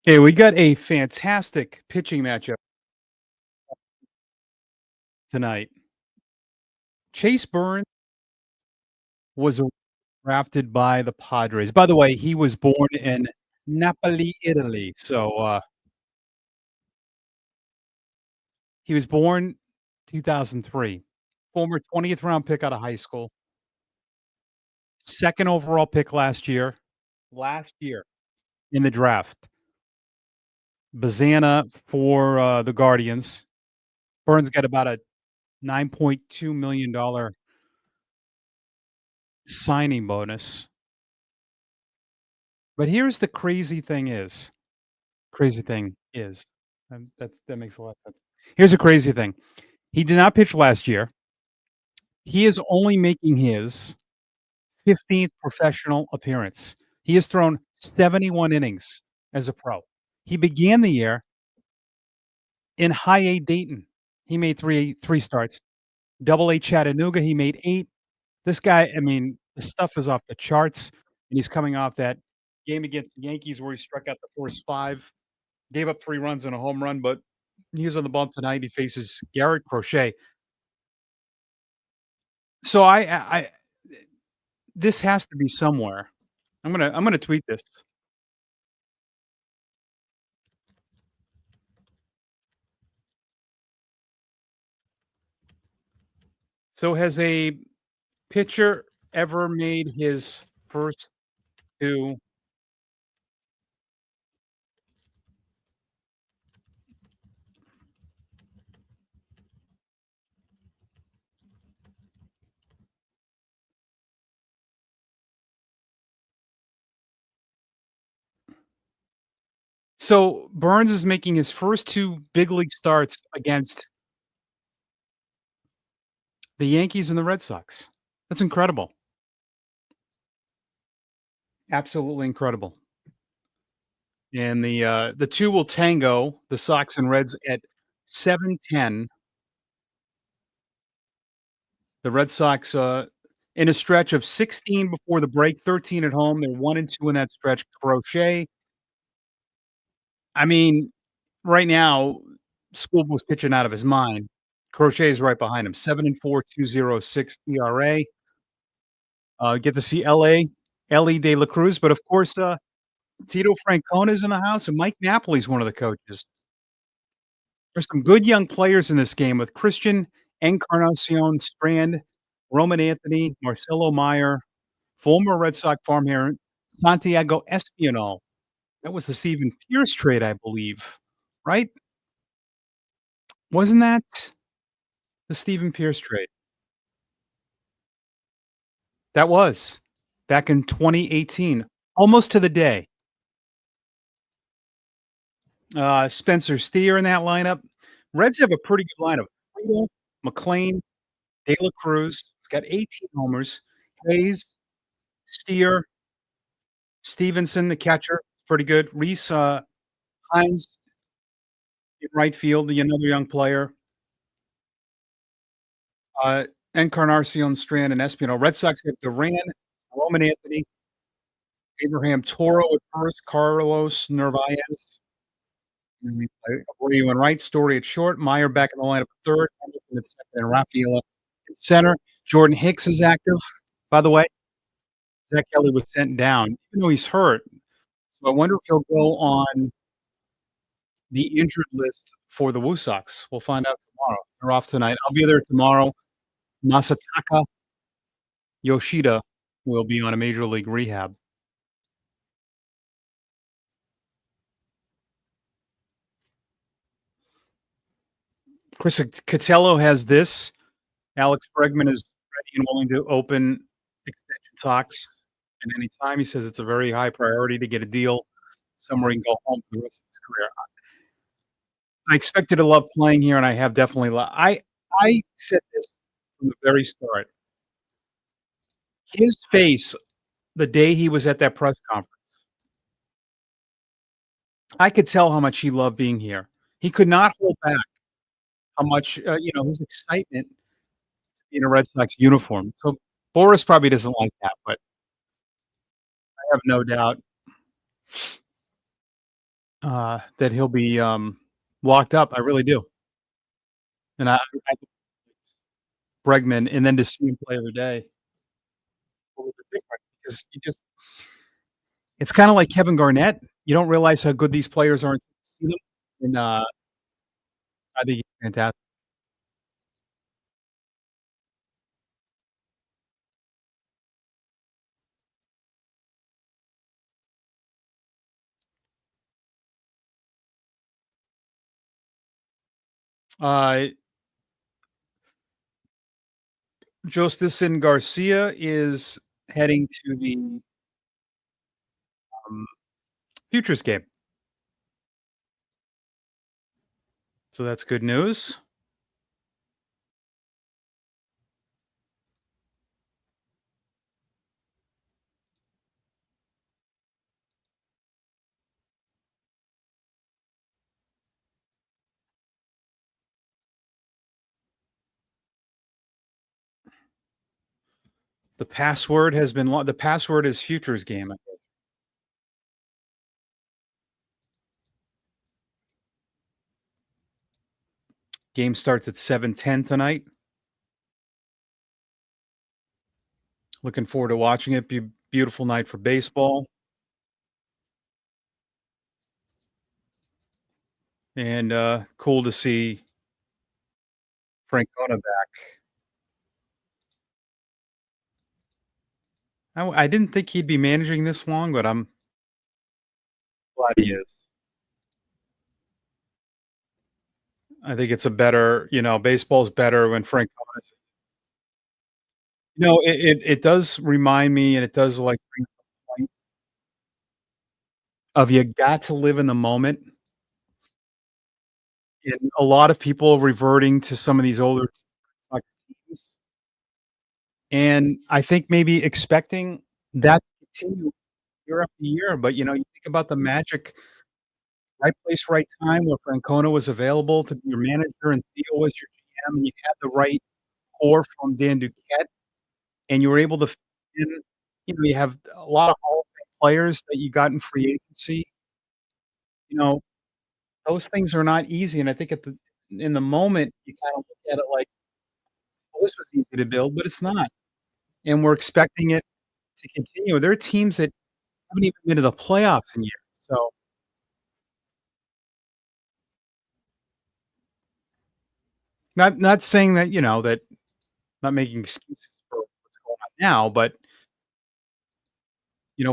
Hey, we got a fantastic pitching matchup tonight. Chase Burns was drafted by the Padres. By the way, he was born in Napoli, Italy. He was born 2003. Former 20th round pick out of high school. Second overall pick last year. Last year in the draft. Bazana for the Guardians. Burns got about a $9.2 million signing bonus. But here's the crazy thing is, and that makes a lot of sense. Here's the crazy thing. He did not pitch last year. He is only making his 15th professional appearance. He has thrown 71 innings as a pro. He began the year in high A Dayton. He made three starts. Double A Chattanooga, he made 8. This guy, I mean, the stuff is off the charts, and he's coming off that game against the Yankees where he struck out the first 5. Gave up 3 runs and a home run, but he's on the bump tonight. He faces Garrett Crochet. So I this has to be somewhere. I'm gonna tweet this. So has a pitcher ever made his first 2 So Burns is making his first 2 big league starts against the Yankees and the Red Sox. That's incredible. Absolutely incredible. And the 2 will tango, the Sox and Reds at 7:10. The Red Sox, in a stretch of 16 before the break, 13 at home. They're 1 and 2 in that stretch. Crochet, I mean, right now, Schoolboy's pitching out of his mind. Crochet is right behind him. 7 and 4, 2.06 ERA. Get to see Ellie De La Cruz, but of course, Tito Francona's in the house, and Mike Napoli's one of the coaches. There's some good young players in this game with Christian Encarnacion Strand, Roman Anthony, Marcelo Meyer, former Red Sox farmhand Santiago Espinal. That was the Steven Pierce trade, I believe, right? Wasn't that the Steven Pierce trade? That was back in 2018, almost to the day. Spencer Steer in that lineup. Reds have a pretty good lineup. Friedel, McLean, De La Cruz. He's got 18 homers. Hayes, Steer, Stevenson, the catcher, pretty good. Reese Hines in right field, another young player. Uh, Encarnacion Strand and Espino. Red Sox have Duran, Roman Anthony, Abraham Toro at first, Carlos Narvaez. Abreu in right, Story at short, Meyer back in the lineup at third, Henderson at second, and Rafaela at center. Jordan Hicks is active, by the way. Zach Kelly was sent down, even though he's hurt. So I wonder if he'll go on the injured list for the Woo Sox. We'll find out tomorrow. They're off tonight. I'll be there tomorrow. Masataka Yoshida will be on a major league rehab. Chris Catello has this. Alex Bregman is ready and willing to open extension talks at any time. He says it's a very high priority to get a deal somewhere he can go home for the rest of his career. I expected to love playing here, and I have definitely I said this from the very start. His face the day he was at that press conference, I could tell how much he loved being here. He could not hold back how much, his excitement in a Red Sox uniform. So Boris probably doesn't like that, but I have no doubt that he'll be, locked up. I really do. And I Bregman, and then to see him play the other day, a little bit different because you just it's kinda like Kevin Garnett. You don't realize how good these players are until you see them, and, I think he's fantastic. Uh, Jostison Garcia is heading to the, um, Futures game, so that's good news. The password is Futures game, I guess. Game starts at 7:10 tonight. Looking forward to watching it. Beautiful night for baseball, and, cool to see Francona back. I didn't think he'd be managing this long, but I'm glad he is. I think it's a better baseball's better when Francona's it does remind me, and it does, like, bring up the point of you got to live in the moment, and a lot of people reverting to some of these older Sox teams, and I think maybe expecting that to continue year after year, but, you think about the magic, right place, right time, where Francona was available to be your manager and Theo was your GM, and you had the right core from Dan Duquette, and you were able to fit in you have a lot of Hall of Fame players that you got in free agency, you know, those things are not easy, and I think in the moment, you kinda look at it like, "Well, this was easy to build," but it's not, and we're expecting it to continue. There are teams that haven't even been to the playoffs in years, so not saying that, that not making excuses for what's going on now, but,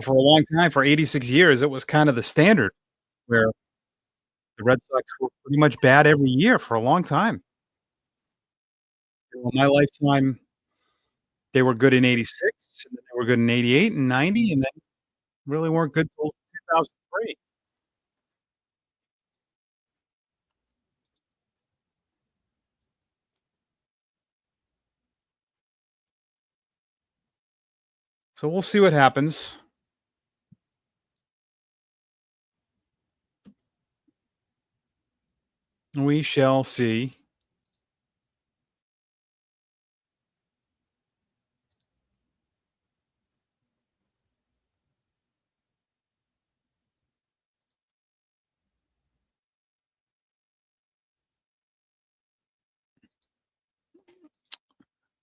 for a long time, for 86 years, it was kind of the standard where the Red Sox were pretty much bad every year for a long time. In my lifetime, they were good in '86, and then they were good in '88 and '90, and then really weren't good till 2003. So we'll see what happens. We shall see.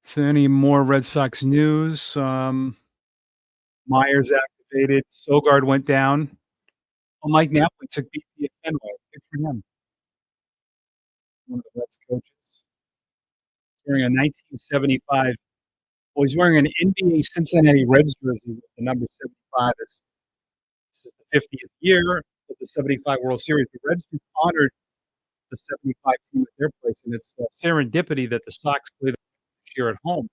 So any more Red Sox news? Myers activated, Sogard went down. Oh, Mike Napoli took BP at Fenway. Good for him. One of the Reds coaches. Wearing a 1975 well, he's wearing an NBA Cincinnati Reds jersey with the number 75. This is the 50th year of the '75 World Series. The Reds just honored the '75 team at their place, and it's, serendipity that the Sox play them this year at home.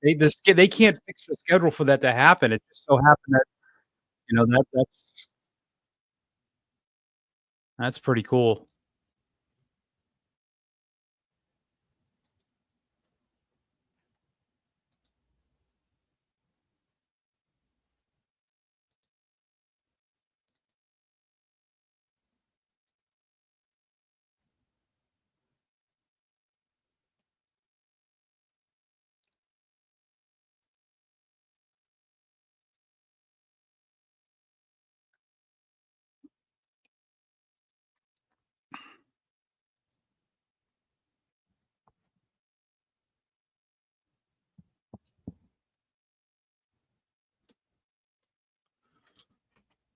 They can't fix the schedule for that to happen. It just so happened that, that's pretty cool.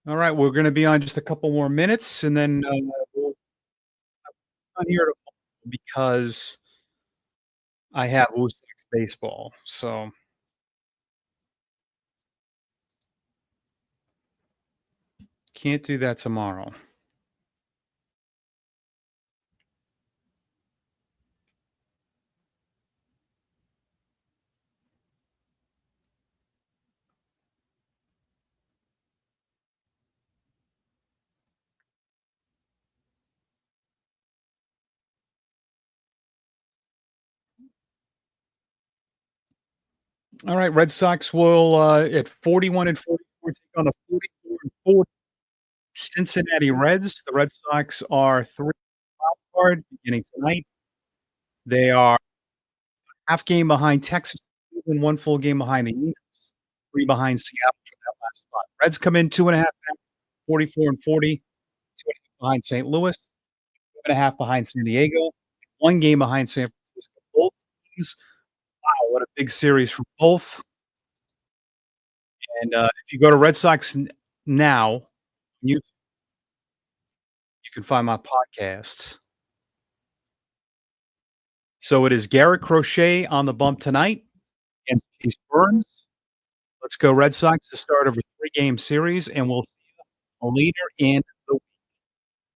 All right, we're gonna be on just a couple more minutes, and then, we'll on here because I have Woo baseball, so can't do that tomorrow. All right, Red Sox will, at 41 and 44, take on the 44 and 40 Cincinnati Reds. The Red Sox are 3 wild card beginning tonight. They are half game behind Texas and 1 full game behind the Angels, 3 behind Seattle for that last spot. Reds come in 2.5 back, 44 and 40, 2.5 behind St. Louis, 2.5 behind San Diego, 1 game behind San Francisco. Both teams, wow, what a big series for both. And, if you go to Red Sox now, you can find my podcasts. So it is Garrett Crochet on the bump tonight against Chase Burns. Let's go Red Sox, the start of a 3-game series, and we'll see you later in